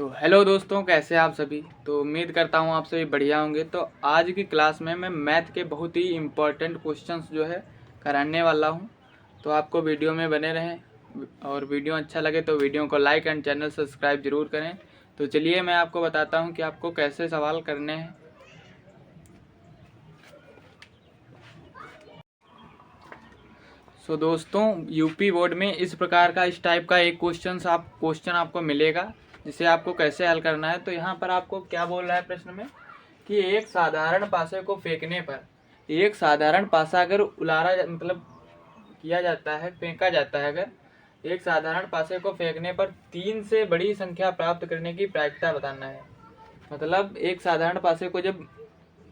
तो हेलो दोस्तों, कैसे हैं आप सभी। तो उम्मीद करता हूँ आप सभी बढ़िया होंगे। तो आज की क्लास में मैं मैथ के बहुत ही इम्पोर्टेंट क्वेश्चंस जो है कराने वाला हूँ। तो आपको वीडियो में बने रहें और वीडियो अच्छा लगे तो वीडियो को लाइक एंड चैनल सब्सक्राइब जरूर करें। तो चलिए मैं आपको बताता हूँ कि आपको कैसे सवाल करने हैं। दोस्तों, यूपी बोर्ड में इस प्रकार का इस टाइप का एक क्वेश्चन आपको मिलेगा, जिसे आपको कैसे हल करना है। तो यहाँ पर आपको क्या बोल रहा है प्रश्न में कि एक साधारण पासे को फेंकने पर, एक साधारण पासा अगर मतलब किया जाता है, फेंका जाता है, अगर एक साधारण पासे को फेंकने पर 3 से बड़ी संख्या प्राप्त करने की प्रायिकता बताना है। मतलब एक साधारण पासे को जब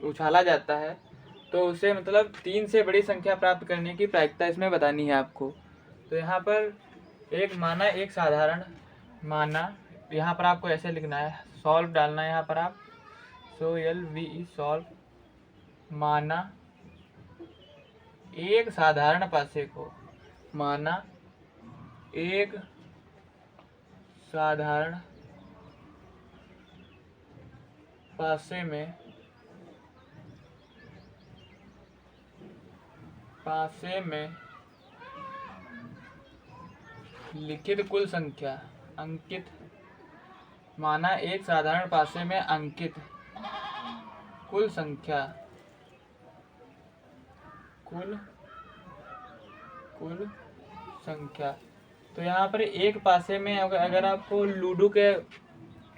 उछाला जाता है तो उसे मतलब 3 से बड़ी संख्या प्राप्त करने की प्रायिकता इसमें बतानी है आपको। तो यहाँ पर एक साधारण माना, यहाँ पर आपको ऐसे लिखना है, सॉल्व डालना है यहाँ पर आप, सॉल्व माना एक साधारण पासे को, माना एक साधारण पासे में लिखित कुल संख्या अंकित, माना एक साधारण पासे में अंकित कुल संख्या तो यहाँ पर एक पासे में अगर आपको लूडो के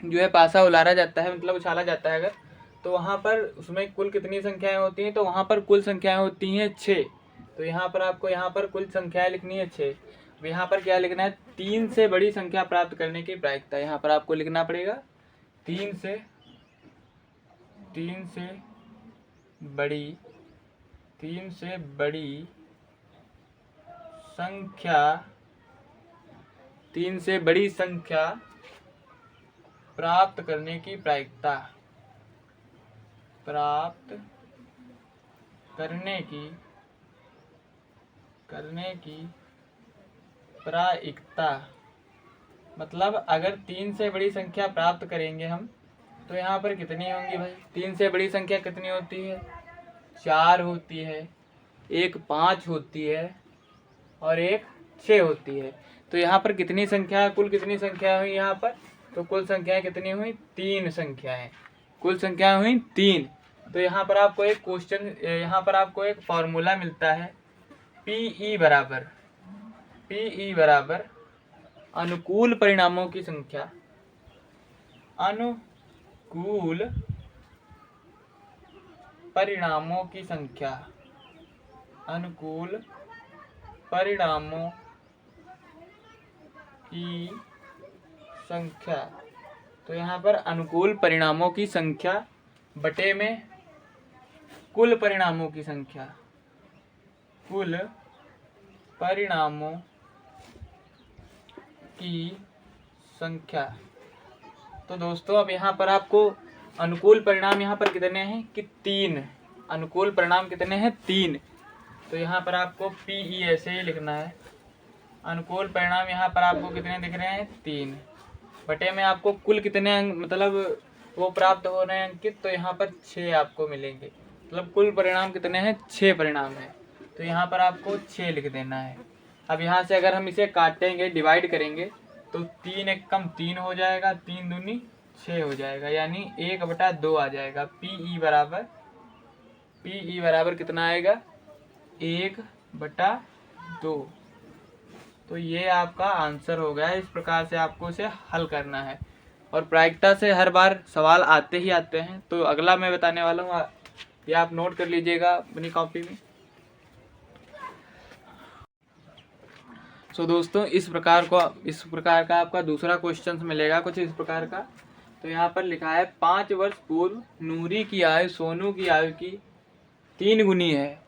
जो है पासा उलारा जाता है, मतलब उछाला जाता है अगर, तो वहाँ पर उसमें कुल कितनी संख्याएं होती हैं, तो वहाँ पर कुल संख्याएं होती हैं 6। तो यहाँ पर आपको यहाँ पर कुल संख्याएं लिखनी है 6। यहाँ पर क्या लिखना है, 3 से बड़ी संख्या प्राप्त करने की प्रायिकता। यहाँ पर आपको लिखना पड़ेगा 3 से बड़ी संख्या प्राप्त करने की प्रायिकता, मतलब अगर 3 से बड़ी संख्या प्राप्त करेंगे हम, तो यहाँ पर कितनी होंगी भाई। 3 से बड़ी संख्या कितनी होती है, 4 होती है, एक 5 होती है और एक 6 होती है। तो यहाँ पर कितनी संख्या, कुल कितनी संख्या हुई यहाँ पर, तो कुल संख्याएं कितनी हुई, 3 संख्याएं, कुल संख्या हुई 3। तो यहाँ पर आपको एक क्वेश्चन, यहाँ पर आपको एक फॉर्मूला मिलता है, PE बराबर अनुकूल परिणामों की संख्या, अनुकूल परिणामों की संख्या। तो यहाँ पर अनुकूल परिणामों की संख्या बटे में कुल परिणामों की संख्या, तो दोस्तों अब यहाँ पर आपको अनुकूल परिणाम यहाँ पर कितने हैं कि 3, अनुकूल परिणाम कितने हैं 3। तो यहाँ पर आपको PE ऐसे ही लिखना है, अनुकूल परिणाम यहाँ पर आपको कितने दिख रहे हैं 3, बटे में आपको कुल कितने मतलब वो प्राप्त हो रहे हैं अंकित, तो यहाँ पर 6 आपको मिलेंगे। मतलब कुल परिणाम कितने हैं, 6 परिणाम है। तो यहाँ पर आपको 6 लिख देना है। अब यहाँ से अगर हम इसे काटेंगे, डिवाइड करेंगे, तो 3 एक कम 3 हो जाएगा, 3 दूनी 6 हो जाएगा, यानी 1/2 आ जाएगा। PE बराबर कितना आएगा, 1/2। तो ये आपका आंसर हो गया। इस प्रकार से आपको इसे हल करना है और प्रायिकता से हर बार सवाल आते ही आते हैं। तो अगला मैं बताने वाला हूँ, ये आप नोट कर लीजिएगा अपनी कॉपी में। दोस्तों, इस प्रकार का आपका दूसरा क्वेश्चन मिलेगा कुछ इस प्रकार का। तो यहाँ पर लिखा है, 5 वर्ष पूर्व नूरी की आयु सोनू की आयु की 3 गुनी है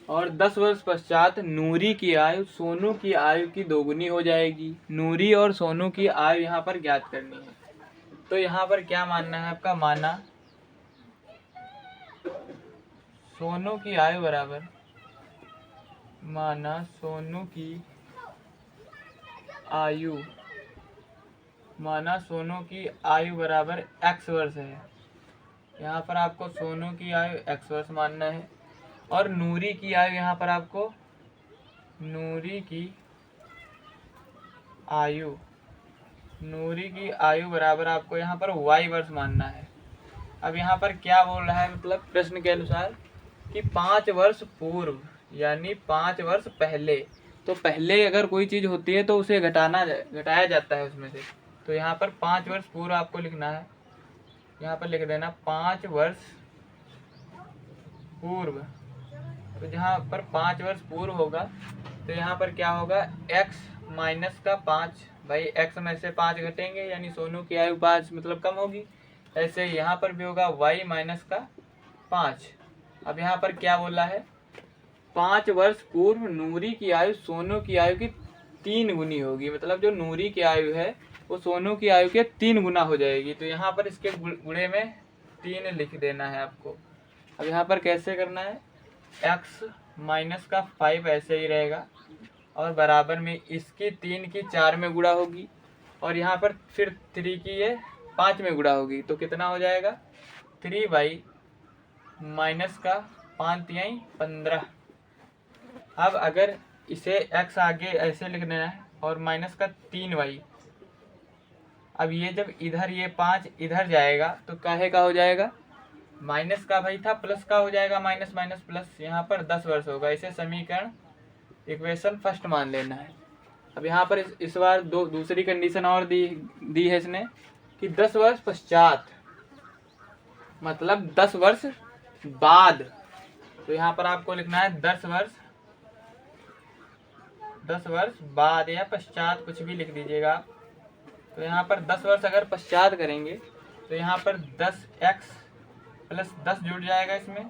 और 10 वर्ष पश्चात नूरी की आयु सोनू की आयु की 2 गुनी हो जाएगी। नूरी और सोनू की आयु यहाँ पर ज्ञात करनी है। तो यहाँ पर क्या मानना है आपका, माना सोनू की आयु बराबर, माना सोनू की आयु माना सोनू की आयु बराबर x वर्ष है। यहाँ पर आपको सोनू की आयु x वर्ष मानना है और नूरी की आयु यहाँ पर आपको नूरी की आयु बराबर आपको यहाँ पर y वर्ष मानना है। अब यहाँ पर क्या बोल रहा है, मतलब प्रश्न के अनुसार कि 5 वर्ष पूर्व यानी 5 वर्ष पहले। तो पहले अगर कोई चीज़ होती है तो उसे घटाया जाता है उसमें से। तो यहाँ पर 5 वर्ष पूर्व आपको लिखना है। यहाँ पर लिख देना 5 वर्ष पूर्व। तो जहाँ पर 5 वर्ष पूर्व होगा तो यहाँ पर क्या होगा, x माइनस का 5। भाई x में से 5 घटेंगे यानी सोनू की आयु 5 मतलब कम होगी। ऐसे यहाँ पर भी होगा y माइनस का 5। अब यहाँ पर क्या बोला है, 5 वर्ष पूर्व नूरी की आयु सोनू की आयु की 3 गुनी होगी। मतलब जो नूरी की आयु है वो सोनू की आयु के 3 गुना हो जाएगी। तो यहाँ पर इसके गुणे में 3 लिख देना है आपको। अब यहाँ पर कैसे करना है, x माइनस का 5 ऐसे ही रहेगा और बराबर में इसकी 3 की 4 में गुणा होगी और यहाँ पर फिर 3 की ये 5 में गुणा होगी। तो कितना हो जाएगा, 3y माइनस का 5 तिहाई 15। अब अगर इसे x आगे ऐसे लिख देना है और माइनस का 3y। अब ये जब इधर ये 5 इधर जाएगा तो काहे का हो जाएगा, माइनस का भाई था प्लस का हो जाएगा, माइनस माइनस प्लस। यहाँ पर 10 वर्ष होगा। इसे समीकरण इक्वेशन फर्स्ट मान लेना है। अब यहाँ पर इस बार दूसरी कंडीशन और दी है इसने कि 10 वर्ष पश्चात मतलब 10 वर्ष बाद। तो यहाँ पर आपको लिखना है 10 वर्ष बाद या पश्चात, कुछ भी लिख दीजिएगा आप। तो यहाँ पर 10 वर्ष अगर पश्चात करेंगे तो यहाँ पर 10x प्लस 10 जुड़ जाएगा इसमें,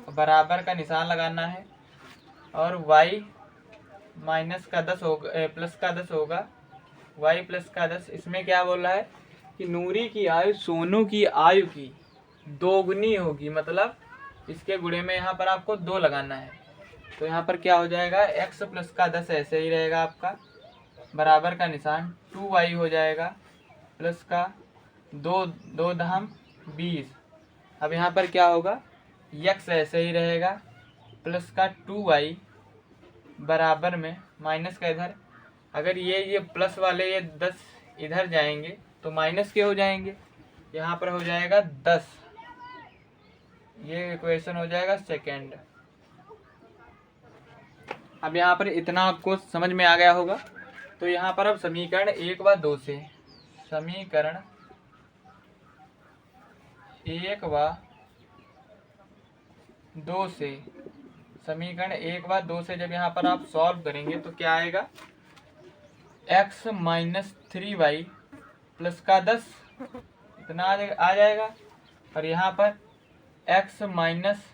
बराबर का निशान लगाना है और y माइनस का 10 होगा, प्लस का 10 होगा, y प्लस का 10। इसमें क्या बोल रहा है कि नूरी की आयु सोनू की आयु की 2 गुनी होगी। मतलब इसके गुणे में यहाँ पर आपको 2 लगाना है। तो यहाँ पर क्या हो जाएगा, x प्लस का 10 ऐसे ही रहेगा आपका, बराबर का निशान 2y हो जाएगा प्लस का 2 दहम 20। अब यहाँ पर क्या होगा, x ऐसे ही रहेगा प्लस का 2y बराबर में माइनस का इधर, अगर ये प्लस वाले ये 10 इधर जाएंगे तो माइनस के हो जाएंगे। यहाँ पर हो जाएगा 10। ये इक्वेशन हो जाएगा सेकेंड। अब यहाँ पर इतना आपको समझ में आ गया होगा। तो यहाँ पर अब समीकरण 1 व 2 से समीकरण 1 व 2 से जब यहाँ पर आप सॉल्व करेंगे तो क्या आएगा, x माइनस 3y प्लस का 10 इतना आ जाएगा और यहाँ पर x माइनस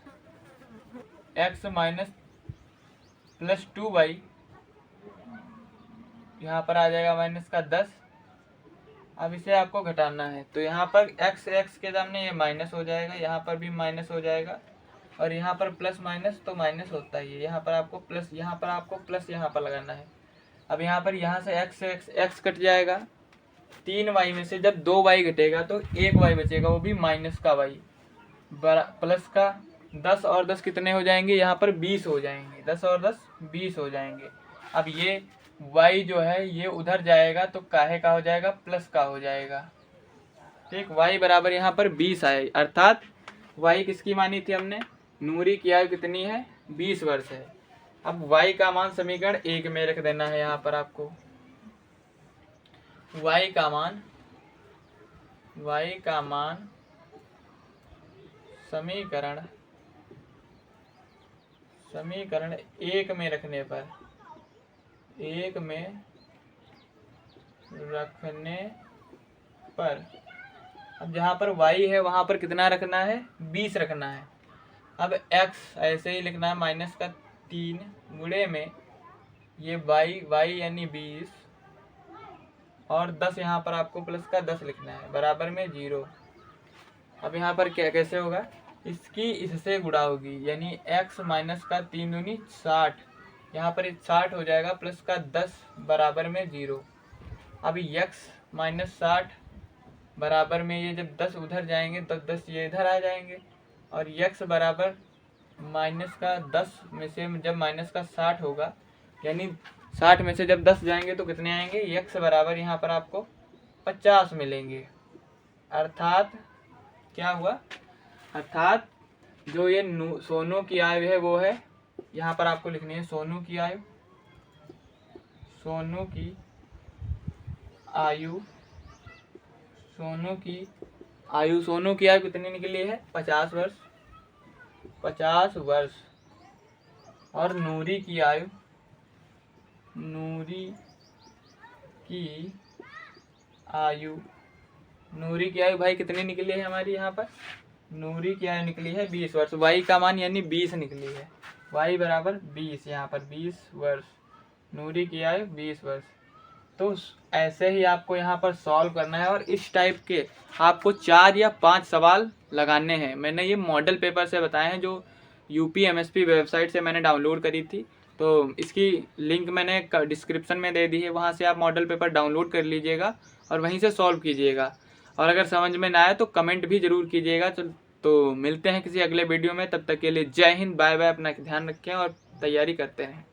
प्लस 2y यहाँ पर आ जाएगा माइनस का 10। अब इसे आपको घटाना है तो यहाँ पर x के सामने ये माइनस हो जाएगा, यहाँ पर भी माइनस हो जाएगा और यहाँ पर प्लस माइनस तो माइनस होता ही है। यहाँ पर आपको प्लस यहाँ पर लगाना है। अब यहाँ पर यहाँ से x कट जाएगा, 3y में से जब 2y घटेगा तो 1y बचेगा, वो भी माइनस का y, प्लस का 10 और 10 कितने हो जाएंगे, यहाँ पर 20 हो जाएंगे। 10 और 10 20 हो जाएंगे। अब ये y जो है ये उधर जाएगा तो काहे का हो जाएगा, प्लस का हो जाएगा। ठीक, y बराबर यहाँ पर 20 आए, अर्थात y किसकी मानी थी हमने, नूरी की आयु कितनी है, 20 वर्ष है। अब y का मान समीकरण 1 में रख देना है। यहाँ पर आपको y का मान समीकरण 1 में रखने पर अब जहाँ पर y है वहाँ पर कितना रखना है, 20 रखना है। अब x ऐसे ही लिखना है माइनस का 3 गुणे में ये y यानी 20 और 10 यहाँ पर आपको प्लस का 10 लिखना है, बराबर में 0। अब यहाँ पर क्या कैसे होगा, इसकी इससे गुणा होगी यानी x माइनस का 3 दूनी 60, यहाँ पर 60 हो जाएगा प्लस का 10 बराबर में 0। अब x माइनस 60 बराबर में ये जब 10 उधर जाएंगे तो 10 ये इधर आ जाएंगे, और x बराबर माइनस का 10 में से जब माइनस का 60 होगा, यानी 60 में से जब 10 जाएंगे तो कितने आएंगे, x बराबर यहाँ पर आपको 50 मिलेंगे। अर्थात क्या हुआ, अर्थात जो ये सोनू की आयु है वो है, यहाँ पर आपको लिखनी है सोनू की आयु, सोनू की आयु, सोनू की आयु, सोनू की आयु कितनी निकली है, 50 वर्ष, 50 वर्ष। और नूरी की आयु, नूरी की आयु, नूरी की आयु भाई कितनी निकली है हमारी, यहाँ पर नूरी की आयु निकली है 20 वर्ष। वाई का मान यानी 20 निकली है, वाई बराबर 20, यहाँ पर 20 वर्ष, नूरी की आयु 20 वर्ष। तो ऐसे ही आपको यहाँ पर सॉल्व करना है, और इस टाइप के आपको 4 या 5 सवाल लगाने हैं। मैंने ये मॉडल पेपर से बताए हैं जो UPMSP वेबसाइट से मैंने डाउनलोड करी थी, तो इसकी लिंक मैंने डिस्क्रिप्शन में दे दी है, वहाँ से आप मॉडल पेपर डाउनलोड कर लीजिएगा और वहीं से सॉल्व कीजिएगा। और अगर समझ में ना आए तो कमेंट भी ज़रूर कीजिएगा। तो मिलते हैं किसी अगले वीडियो में, तब तक के लिए जय हिंद, बाय बाय, अपना ध्यान रखें और तैयारी करते रहें।